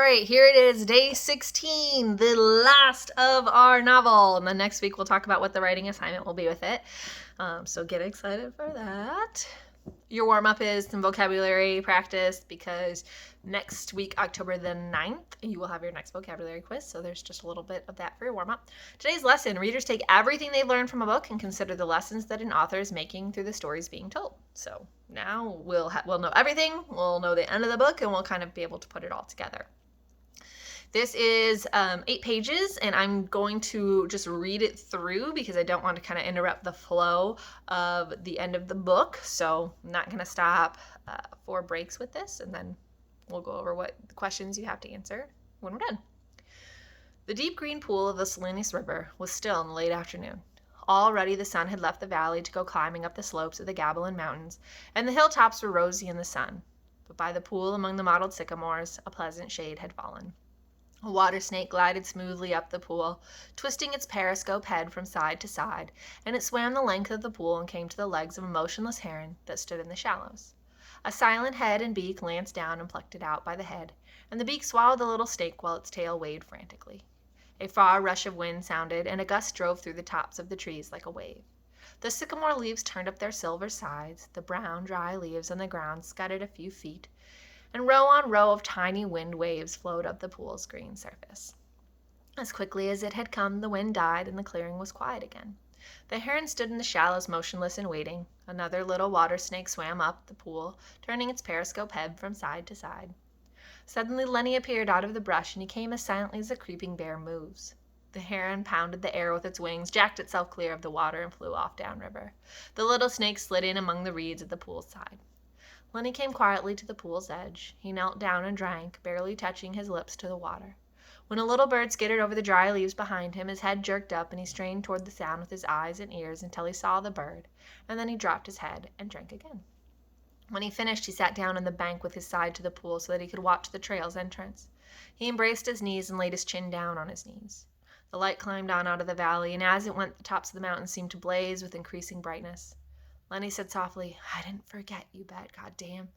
right, here it is, day 16, the last of our novel. And then next week we'll talk about what the writing assignment will be with it. So get excited for that. Your warm-up is some vocabulary practice because next week, October the 9th, you will have your next vocabulary quiz. So there's just a little bit of that for your warm-up. Today's lesson, readers take everything they've learned from a book and consider the lessons that an author is making through the stories being told. So now we'll know everything, we'll know the end of the book, and we'll kind of be able to put it all together. This is 8 pages, and I'm going to just read it through because I don't want to kind of interrupt the flow of the end of the book. So I'm not going to stop for breaks with this, and then we'll go over what questions you have to answer when we're done. The deep green pool of the Salinas River was still in the late afternoon. Already the sun had left the valley to go climbing up the slopes of the Gabilan Mountains, and the hilltops were rosy in the sun. But by the pool among the mottled sycamores, a pleasant shade had fallen. A water snake glided smoothly up the pool, twisting its periscope head from side to side, and it swam the length of the pool and came to the legs of a motionless heron that stood in the shallows. A silent head and beak lanced down and plucked it out by the head, and the beak swallowed the little snake while its tail waved frantically. A far rush of wind sounded, and a gust drove through the tops of the trees like a wave. The sycamore leaves turned up their silver sides, the brown, dry leaves on the ground scudded a few feet, and row on row of tiny wind waves flowed up the pool's green surface. As quickly as it had come, the wind died, and the clearing was quiet again. The heron stood in the shallows motionless and waiting. Another little water snake swam up the pool, turning its periscope head from side to side. Suddenly Lenny appeared out of the brush, and he came as silently as a creeping bear moves. The heron pounded the air with its wings, jacked itself clear of the water, and flew off downriver. The little snake slid in among the reeds at the pool's side. Lenny came quietly to the pool's edge. He knelt down and drank, barely touching his lips to the water. When a little bird skittered over the dry leaves behind him, his head jerked up, and he strained toward the sound with his eyes and ears until he saw the bird, and then he dropped his head and drank again. When he finished, he sat down on the bank with his side to the pool so that he could watch the trail's entrance. He embraced his knees and laid his chin down on his knees. The light climbed on out of the valley, and as it went, the tops of the mountains seemed to blaze with increasing brightness. Lenny said softly, "I didn't forget you, bet, goddamn.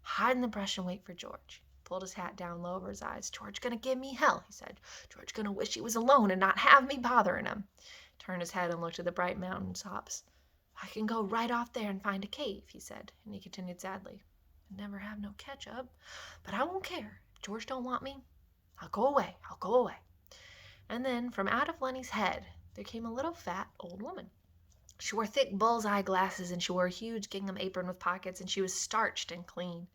Hide in the brush and wait for George." He pulled his hat down low over his eyes. "George gonna give me hell," he said. "George gonna wish he was alone and not have me bothering him." He turned his head and looked at the bright mountain tops. "I can go right off there and find a cave," he said, and he continued sadly. "I never have no ketchup, but I won't care. If George don't want me, I'll go away. And then from out of Lenny's head there came a little fat old woman. She wore thick bull's-eye glasses, and she wore a huge gingham apron with pockets, and she was starched and clean.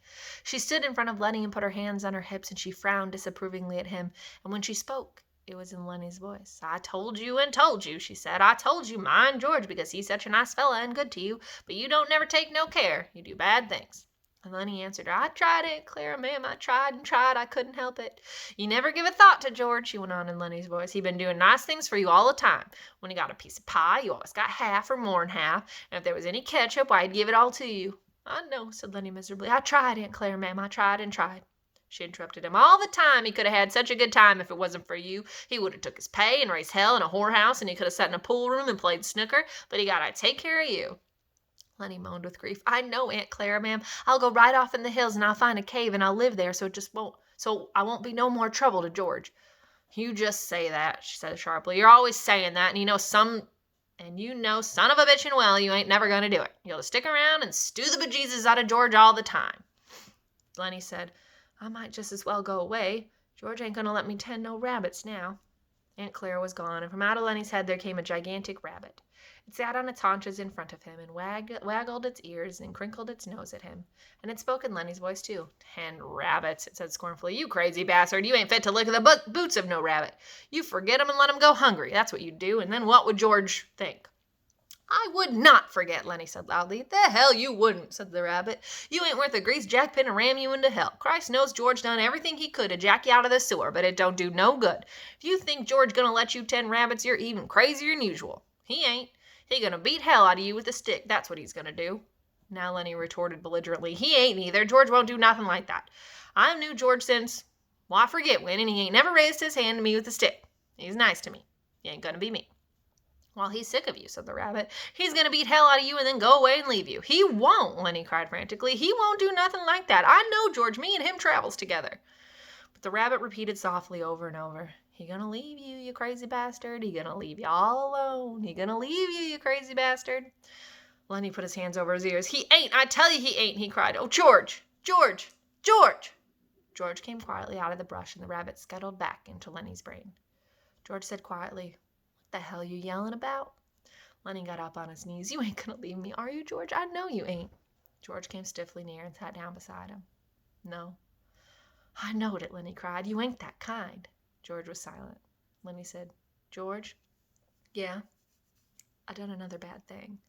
She stood in front of Lenny and put her hands on her hips, and she frowned disapprovingly at him, and when she spoke, it was in Lenny's voice. "I told you and told you," she said. "I told you mind George because he's such a nice fella and good to you, but you don't never take no care. You do bad things." And Lenny answered her, "I tried it, Clara, ma'am. I tried and tried. I couldn't help it." "You never give a thought to George," she went on in Lenny's voice. "He been doing nice things for you all the time. When he got a piece of pie, you always got half or more'n half. And if there was any ketchup, why, he'd give it all to you." "I know," said Lenny miserably. "I tried, Aunt Clara, ma'am. I tried and tried." She interrupted him. "All the time. He could have had such a good time if it wasn't for you. He would have took his pay and raised hell in a whorehouse, and he could have sat in a pool room and played snooker, but he got to take care of you." Lenny moaned with grief. "I know, Aunt Clara, ma'am. I'll go right off in the hills, and I'll find a cave, and I'll live there, so I won't be no more trouble to George." "You just say that," she said sharply. "You're always saying that, and you know son of a bitch and well, you ain't never going to do it. You'll stick around and stew the bejesus out of George all the time." Lenny said, "I might just as well go away. George ain't going to let me tend no rabbits now." Aunt Clara was gone, and from out of Lenny's head there came a gigantic rabbit. It sat on its haunches in front of him, and waggled its ears and crinkled its nose at him. And it spoke in Lenny's voice, too. "Tend rabbits," it said scornfully. "You crazy bastard. You ain't fit to lick the boots of no rabbit. You forget 'em and let 'em go hungry. That's what you do, and then what would George think?" "I would not forget," Lenny said loudly. "The hell you wouldn't," said the rabbit. "You ain't worth a greased jackpin to ram you into hell. Christ knows George done everything he could to jack you out of the sewer, but it don't do no good. If you think George gonna let you tend rabbits, you're even crazier than usual. He ain't. He gonna beat hell out of you with a stick. That's what he's gonna do." Now Lenny retorted belligerently. "He ain't neither. George won't do nothing like that. I've knew George since, well, I forget when, and he ain't never raised his hand to me with a stick. He's nice to me. He ain't gonna be me." "Well, he's sick of you," said the rabbit. "He's going to beat hell out of you and then go away and leave you." "He won't," Lenny cried frantically. "He won't do nothing like that. I know George. Me and him travels together." But The rabbit repeated softly over and over, "He gonna leave you, you crazy bastard. He gonna leave you all alone. He gonna leave you, you crazy bastard." Lenny put his hands over his ears. "He ain't, I tell you he ain't," he cried. "Oh, George, George, George." George came quietly out of the brush, and the rabbit scuttled back into Lenny's brain. George said quietly, "What the hell you yelling about?" Lenny got up on his knees. "You ain't gonna leave me, are you, George? I know you ain't." George came stiffly near and sat down beside him. "No." "I knowed it," Lenny cried. "You ain't that kind." George was silent. Lenny said, "George." "Yeah." "I done another bad thing."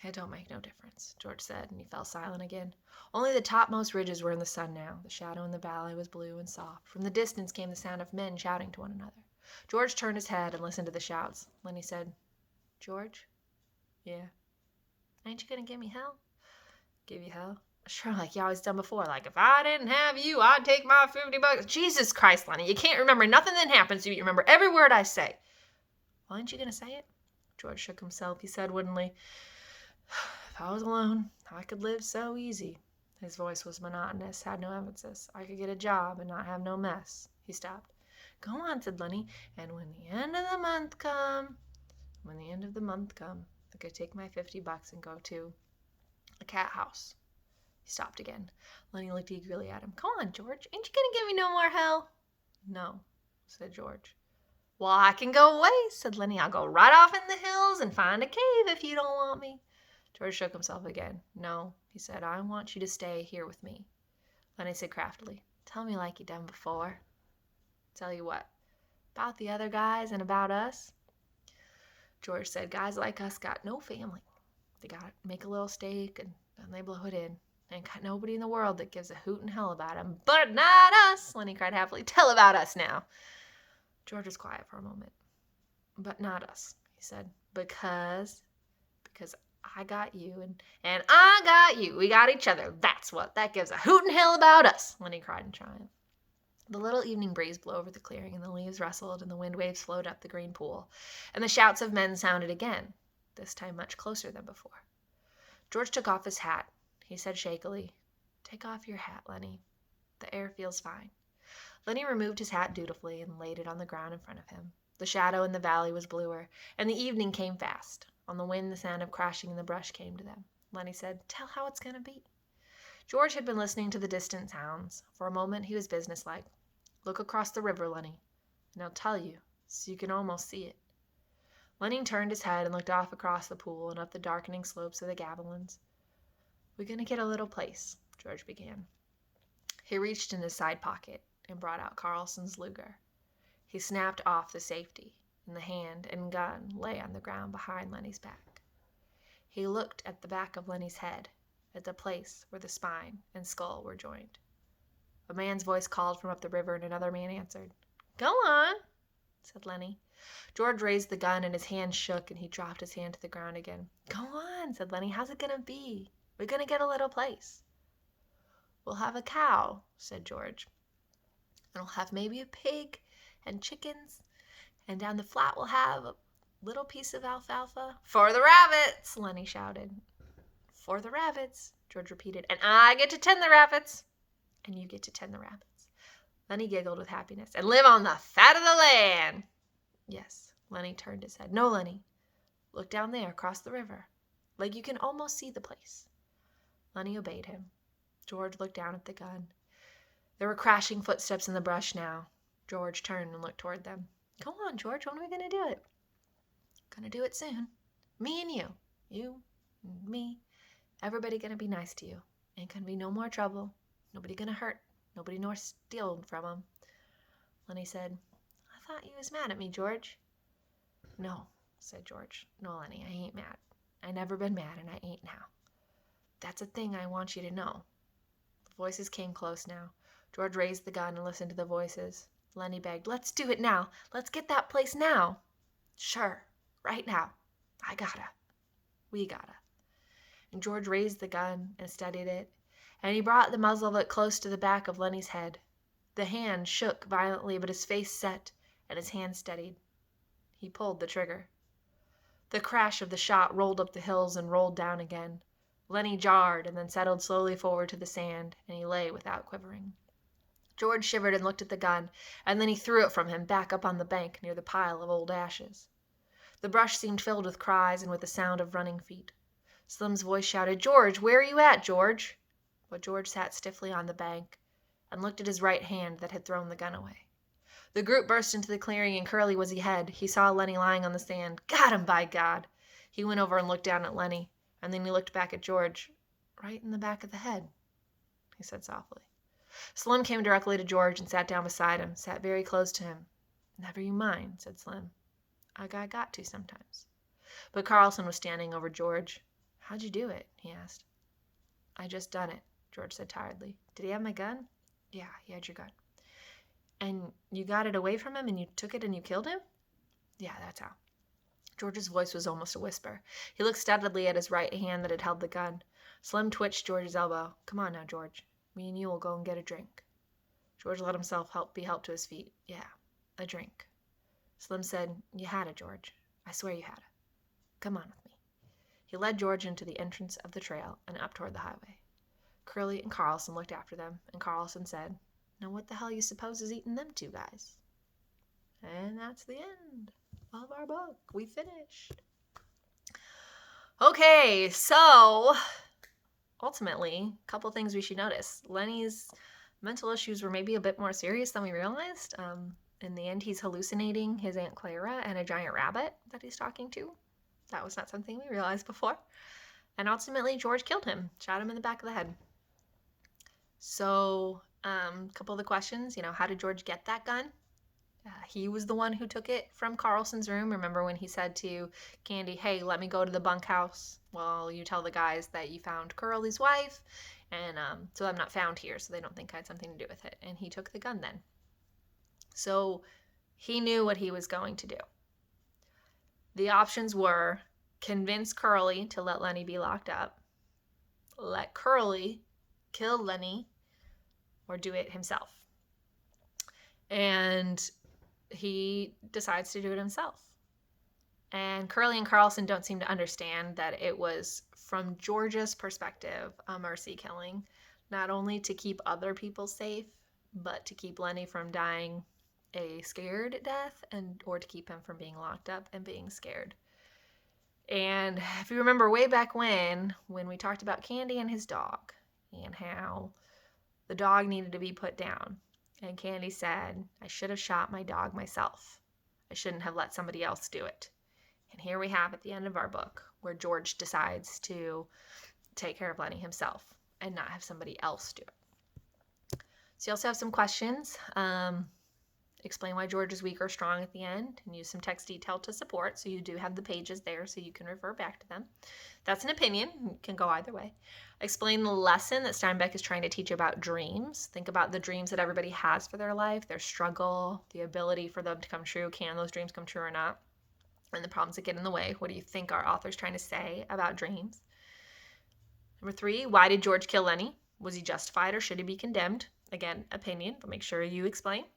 "It don't make no difference," George said, and he fell silent again. Only the topmost ridges were in the sun now. The shadow in the valley was blue and soft. From the distance came the sound of men shouting to one another. George turned his head and listened to the shouts. Lenny said, "George?" "Yeah." "Ain't you gonna give me hell?" "Give you hell?" "Sure, like you always done before. Like, if I didn't have you, I'd take my $50. Jesus Christ, Lenny, you can't remember nothing that happens to you. You remember every word I say." "Well, ain't you gonna say it?" George shook himself. He said woodenly, "If I was alone, I could live so easy." His voice was monotonous, had no emphasis. "I could get a job and not have no mess." He stopped. "Go on," said Lenny, "and when the end of the month come, I could take my $50 and go to a cat house." He stopped again. Lenny looked eagerly at him. "Come on, George. Ain't you gonna give me no more hell?" "No," said George. "Well, I can go away," said Lenny. "I'll go right off in the hills and find a cave if you don't want me." George shook himself again. "No," he said. "I want you to stay here with me." Lenny said craftily, "Tell me like you done before." "Tell you what?" "About the other guys and about us." George said, "Guys like us got no family. They got to make a little stake and then they blow it in. Ain't got nobody in the world that gives a hoot in hell about 'em. But not us!" Lenny cried happily. "Tell about us now." George was quiet for a moment. "But not us," he said. Because I got you and I got you. We got each other. That's what. That gives a hoot in hell about us," Lenny cried in triumph. The little evening breeze blew over the clearing, and the leaves rustled, and the wind waves flowed up the green pool, and the shouts of men sounded again, this time much closer than before. George took off his hat. He said shakily, "Take off your hat, Lenny. The air feels fine." Lenny removed his hat dutifully and laid it on the ground in front of him. The shadow in the valley was bluer, and the evening came fast. On the wind, the sound of crashing in the brush came to them. Lenny said, "Tell how it's going to be." George had been listening to the distant sounds. For a moment, he was businesslike. "Look across the river, Lenny, and I'll tell you, so you can almost see it." Lenny turned his head and looked off across the pool and up the darkening slopes of the Gabelins. "We're going to get a little place," George began. He reached in his side pocket and brought out Carlson's Luger. He snapped off the safety, and the hand and gun lay on the ground behind Lenny's back. He looked at the back of Lenny's head, at the place where the spine and skull were joined. A man's voice called from up the river, and another man answered. "Go on," said Lenny. George raised the gun, and his hand shook, and he dropped his hand to the ground again. "Go on," said Lenny. "How's it going to be? We're going to get a little place." "We'll have a cow," said George. "And we'll have maybe a pig and chickens. And down the flat we'll have a little piece of alfalfa." "For the rabbits," Lenny shouted. "For the rabbits," George repeated. "And I get to tend the rabbits." "And you get to tend the rabbits." Lenny giggled with happiness. "And live on the fat of the land." "Yes." Lenny turned his head. "No, Lenny. Look down there across the river. Like you can almost see the place." Lenny obeyed him. George looked down at the gun. There were crashing footsteps in the brush now. George turned and looked toward them. "Go on, George. When are we going to do it?" "Going to do it soon. Me and you. You and me. Everybody going to be nice to you. Ain't going to be no more trouble. Nobody going to hurt. Nobody nor steal from 'em." Lenny said, "I thought you was mad at me, George." "No," said George. "No, Lenny, I ain't mad. I never been mad, and I ain't now. That's a thing I want you to know." The voices came close now. George raised the gun and listened to the voices. Lenny begged, "Let's do it now. Let's get that place now." "Sure, right now. I gotta. We gotta." And George raised the gun and steadied it, and he brought the muzzle of it close to the back of Lenny's head. The hand shook violently, but his face set, and his hand steadied. He pulled the trigger. The crash of the shot rolled up the hills and rolled down again. Lenny jarred and then settled slowly forward to the sand, and he lay without quivering. George shivered and looked at the gun, and then he threw it from him back up on the bank near the pile of old ashes. The brush seemed filled with cries and with the sound of running feet. Slim's voice shouted, "George, where are you at, George?" But George sat stiffly on the bank and looked at his right hand that had thrown the gun away. The group burst into the clearing, and Curly was ahead. He saw Lenny lying on the sand. "Got him, by God!" He went over and looked down at Lenny, and then he looked back at George. "Right in the back of the head," he said softly. Slim came directly to George and sat down beside him, sat very close to him. "Never you mind," said Slim. "I got to sometimes." But Carlson was standing over George. "How'd you do it?" he asked. "I just done it," George said tiredly. "Did he have my gun?" "Yeah, he had your gun." "And you got it away from him and you took it and you killed him?" "Yeah, that's how." George's voice was almost a whisper. He looked steadily at his right hand that had held the gun. Slim twitched George's elbow. "Come on now, George. Me and you will go and get a drink." George let himself be helped to his feet. "Yeah, a drink." Slim said, "You had it, George. I swear you had it. Come on with me." He led George into the entrance of the trail and up toward the highway. Curly and Carlson looked after them, and Carlson said, "Now what the hell you suppose is eating them two guys?" And that's the end of our book. We finished. Okay, so ultimately, a couple things we should notice. Lenny's mental issues were maybe a bit more serious than we realized. In the end, he's hallucinating his Aunt Clara and a giant rabbit that he's talking to. That was not something we realized before. And ultimately, George killed him, shot him in the back of the head. So, a couple of the questions, how did George get that gun? He was the one who took it from Carlson's room. Remember when he said to Candy, "Hey, let me go to the bunkhouse while you tell the guys that you found Curly's wife, and so I'm not found here, so they don't think I had something to do with it." And he took the gun then. So he knew what he was going to do. The options were convince Curly to let Lenny be locked up, let Curly kill Lenny, or do it himself. And he decides to do it himself. And Curly and Carlson don't seem to understand that it was, from George's perspective, a mercy killing, not only to keep other people safe, but to keep Lenny from dying a scared death, or to keep him from being locked up and being scared. And if you remember way back when we talked about Candy and his dog, and how the dog needed to be put down, and Candy said, "I should have shot my dog myself. I shouldn't have let somebody else do it." And here we have at the end of our book where George decides to take care of Lenny himself and not have somebody else do it. So you also have some questions. Explain why George is weak or strong at the end, and use some text detail to support, so you do have the pages there so you can refer back to them. That's an opinion. It can go either way. Explain the lesson that Steinbeck is trying to teach about dreams. Think about the dreams that everybody has for their life, their struggle, the ability for them to come true. Can those dreams come true or not? And the problems that get in the way. What do you think our author's trying to say about dreams? Number 3, why did George kill Lenny? Was he justified or should he be condemned? Again, opinion, but make sure you explain.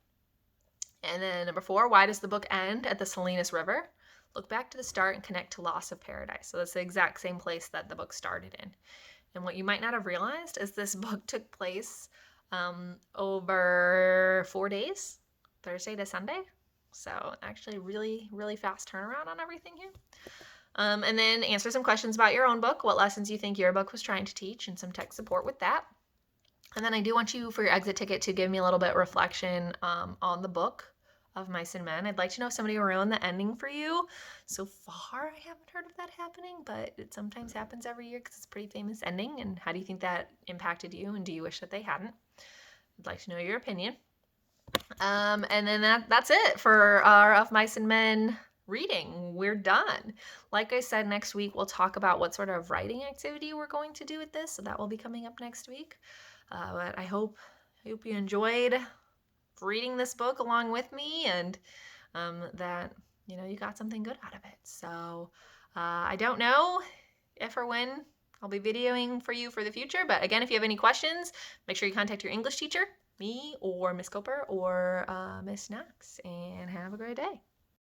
And then number 4, why does the book end at the Salinas River? Look back to the start and connect to Loss of Paradise. So that's the exact same place that the book started in. And what you might not have realized is this book took place over 4 days, Thursday to Sunday. So actually really, really fast turnaround on everything here. And then answer some questions about your own book, what lessons you think your book was trying to teach, and some text support with that. And then I do want you, for your exit ticket, to give me a little bit of reflection on the book of Mice and Men. I'd like to know if somebody ruined the ending for you. So far, I haven't heard of that happening, but it sometimes happens every year because it's a pretty famous ending. And how do you think that impacted you, and do you wish that they hadn't? I'd like to know your opinion. And then that's it for our Of Mice and Men reading. We're done. Like I said, next week we'll talk about what sort of writing activity we're going to do with this. So that will be coming up next week. But I hope you enjoyed reading this book along with me, and that you got something good out of it. So I don't know if or when I'll be videoing for you for the future, but again, if you have any questions, make sure you contact your English teacher, me or Miss Coper or Miss Knox, and have a great day.